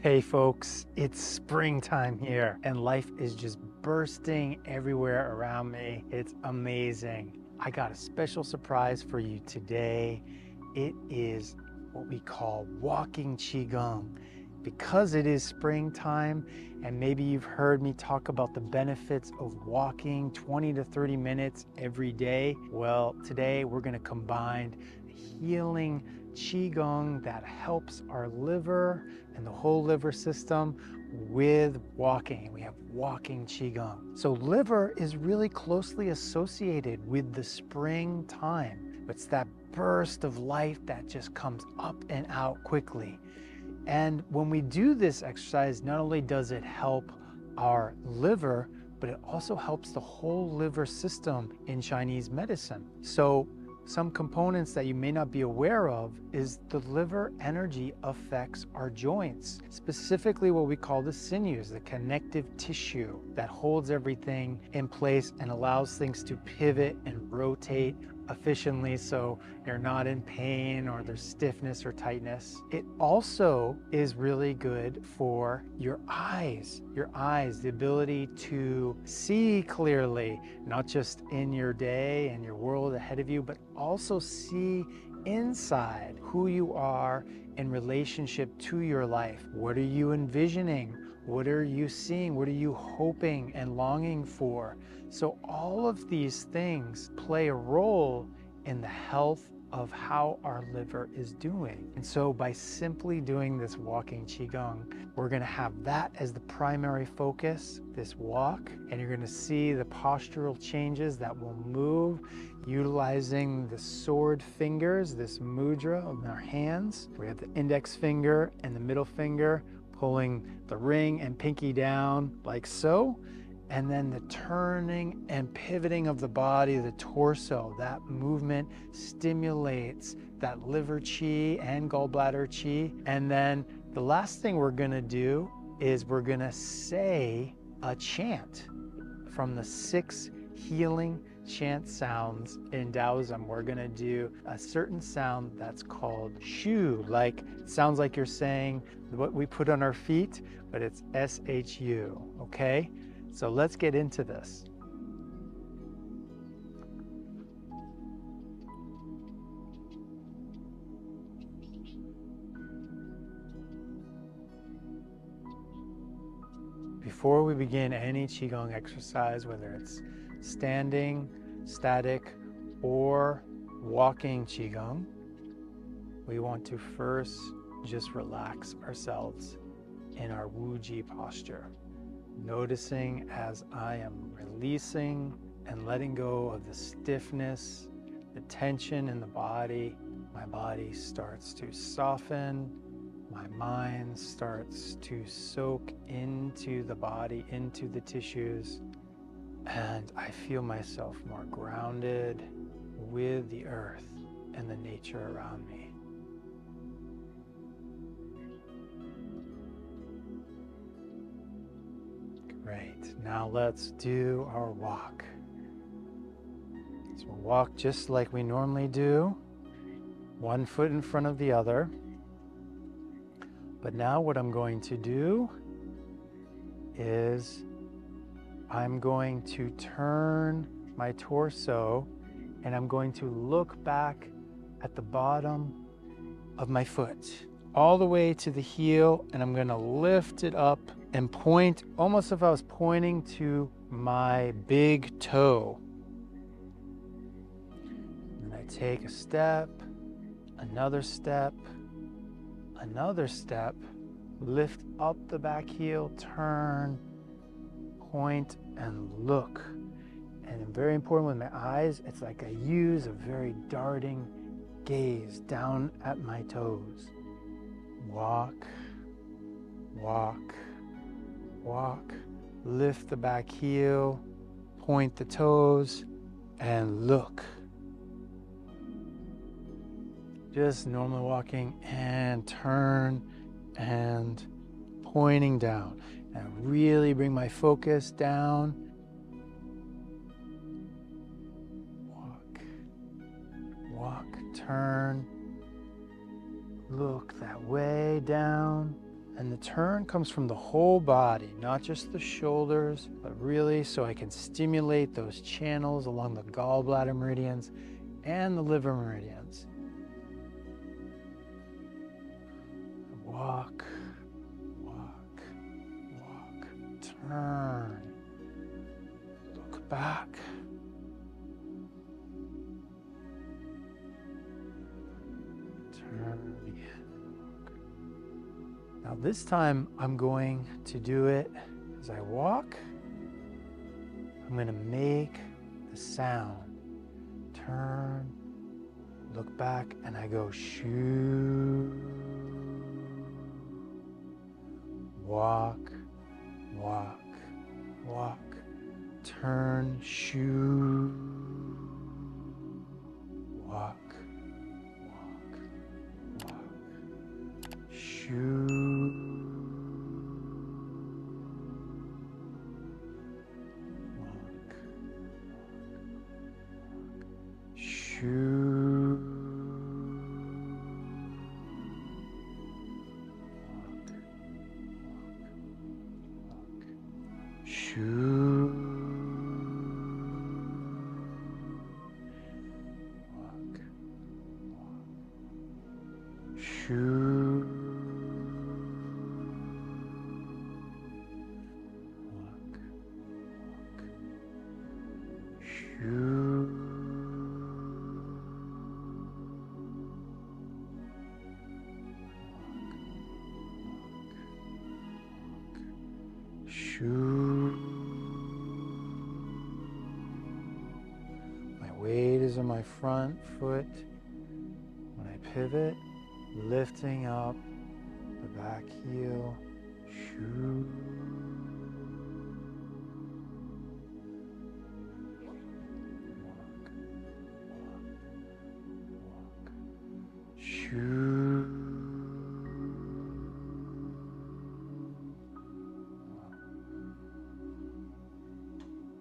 Hey folks, it's springtime here and life is just bursting everywhere around me. It's amazing. I got a special surprise for you today. It is what we call walking Qigong. Because it is springtime, and maybe you've heard me talk about the benefits of walking 20 to 30 minutes every day. Well, today we're going to combine healing Qigong that helps our liver and the whole liver system with walking. We have walking Qigong. So liver is really closely associated with the springtime. It's that burst of life that just comes up and out quickly. And when we do this exercise, not only does it help our liver, but it also helps the whole liver system in Chinese medicine. So some components that you may not be aware of is the liver energy affects our joints, specifically what we call the sinews, the connective tissue that holds everything in place and allows things to pivot and rotate efficiently so you're not in pain or there's stiffness or tightness. It also is really good for your eyes, the ability to see clearly, not just in your day and your world ahead of you, but also see inside who you are in relationship to your life. What are you envisioning? What are you seeing? What are you hoping and longing for? So all of these things play a role in the health of how our liver is doing. And so by simply doing this walking Qigong, we're going to have that as the primary focus, this walk, and you're going to see the postural changes that will move utilizing the sword fingers, this mudra of our hands. We have the index finger and the middle finger pulling the ring and pinky down like so. And then the turning and pivoting of the body, the torso, that movement stimulates that liver chi and gallbladder chi. And then the last thing we're gonna do is we're gonna say a chant from the 6 healing chant sounds in Taoism. We're gonna do a certain sound that's called shu, like sounds like you're saying what we put on our feet, but it's S-H-U, okay? So let's get into this. Before we begin any Qigong exercise, whether it's standing, static, or walking Qigong, we want to first just relax ourselves in our Wuji posture. Noticing as I am releasing and letting go of the stiffness, the tension in the body, my body starts to soften, my mind starts to soak into the body, into the tissues, and I feel myself more grounded with the earth and the nature around me. Great. Now let's do our walk. So we'll walk just like we normally do, one foot in front of the other. But now what I'm going to do is I'm going to turn my torso and I'm going to look back at the bottom of my foot, all the way to the heel, and I'm going to lift it up and point almost as if I was pointing to my big toe. And I take a step, another step, lift up the back heel, turn, point, and look. And very important with my eyes, it's like I use a very darting gaze down at my toes. Walk, walk, walk, lift the back heel, point the toes, and look. Just normal walking and turn and pointing down. And really bring my focus down. Walk, walk, turn, look that way down, And the turn comes from the whole body, not just the shoulders, but really so I can stimulate those channels along the gallbladder meridians and the liver meridians. Walk, walk, walk, turn, look back. Turn again. Now this time I'm going to do it as I walk. I'm going to make the sound. Turn, look back, and I go shoo. Walk, walk, walk. Turn, shoo. Walk, walk, walk. Shoo. Walk, shoo. Shoo. Walk, walk. Shoo. Walk, walk. Shoo. Shoo. My weight is on my front foot. When I pivot, lifting up the back heel. Shoo. Walk, walk, walk. Shoo.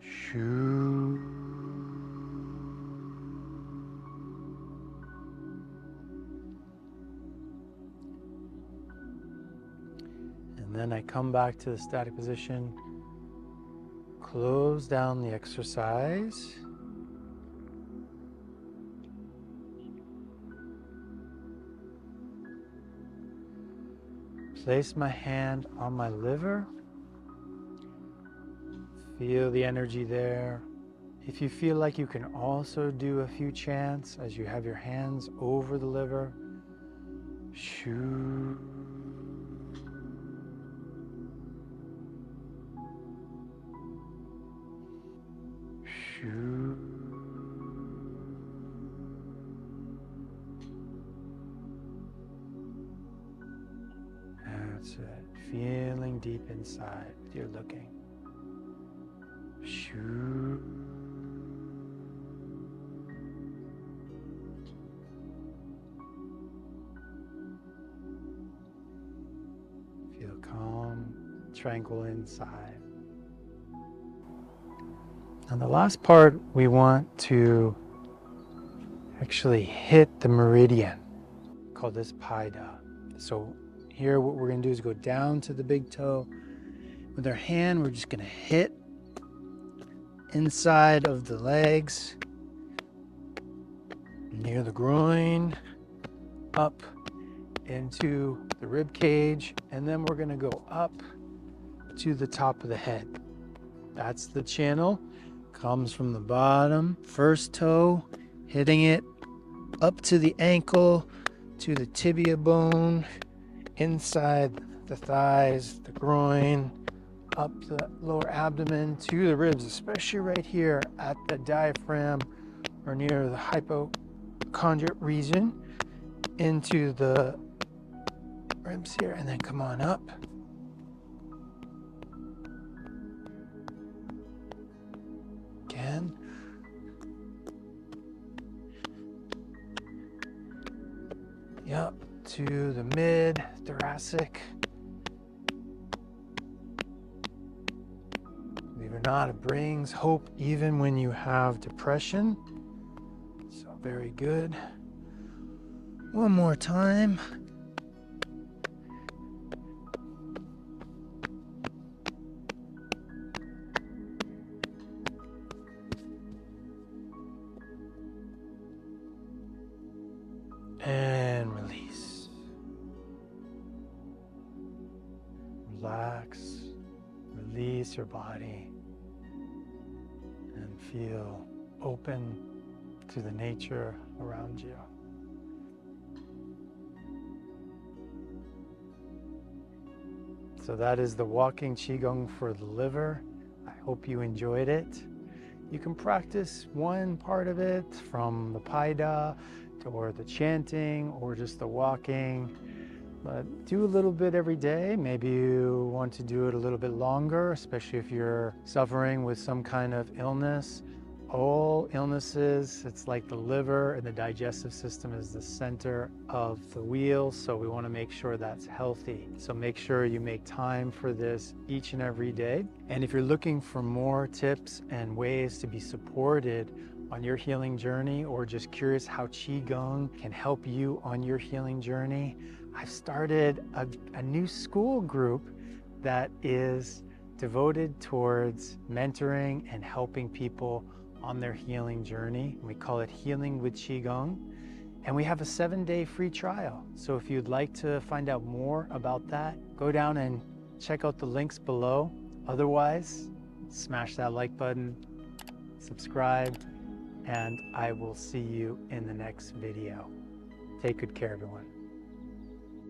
Shoo. And then I come back to the static position, close down the exercise. Place my hand on my liver. Feel the energy there. If you feel like you can also do a few chants as you have your hands over the liver. Shoo. Shoo. That's it. Feeling deep inside. You're looking. Shoo. Feel calm, tranquil inside. And the last part, we want to actually hit the meridian. Call this Paida. So here what we're going to do is go down to the big toe. With our hand, we're just going to hit inside of the legs, near the groin, up into the rib cage, and then we're going to go up to the top of the head. That's the channel. Comes from the bottom, first toe, hitting it up to the ankle, to the tibia bone, inside the thighs, the groin, up the lower abdomen to the ribs, especially right here at the diaphragm or near the hypochondrial region, into the ribs here, and then come on up. Again. Yep, to the mid thoracic. Believe it or not, it brings hope even when you have depression. So very good. One more time. relax, release your body, and feel open to the nature around you. So that is the walking Qigong for the liver. I hope you enjoyed it. You can practice one part of it from the paida or the chanting or just the walking, but do a little bit every day. Maybe you want to do it a little bit longer, especially if you're suffering with some kind of illness. All illnesses, it's like the liver and the digestive system is the center of the wheel, so we want to make sure that's healthy. So make sure you make time for this each and every day. And if you're looking for more tips and ways to be supported on your healing journey, or just curious how Qigong can help you on your healing journey, I've started a new school group that is devoted towards mentoring and helping people on their healing journey. We call it Healing with Qigong, and we have a 7-day free trial. So if you'd like to find out more about that, go down and check out the links below. Otherwise, smash that like button, subscribe, and I will see you in the next video. Take good care, everyone.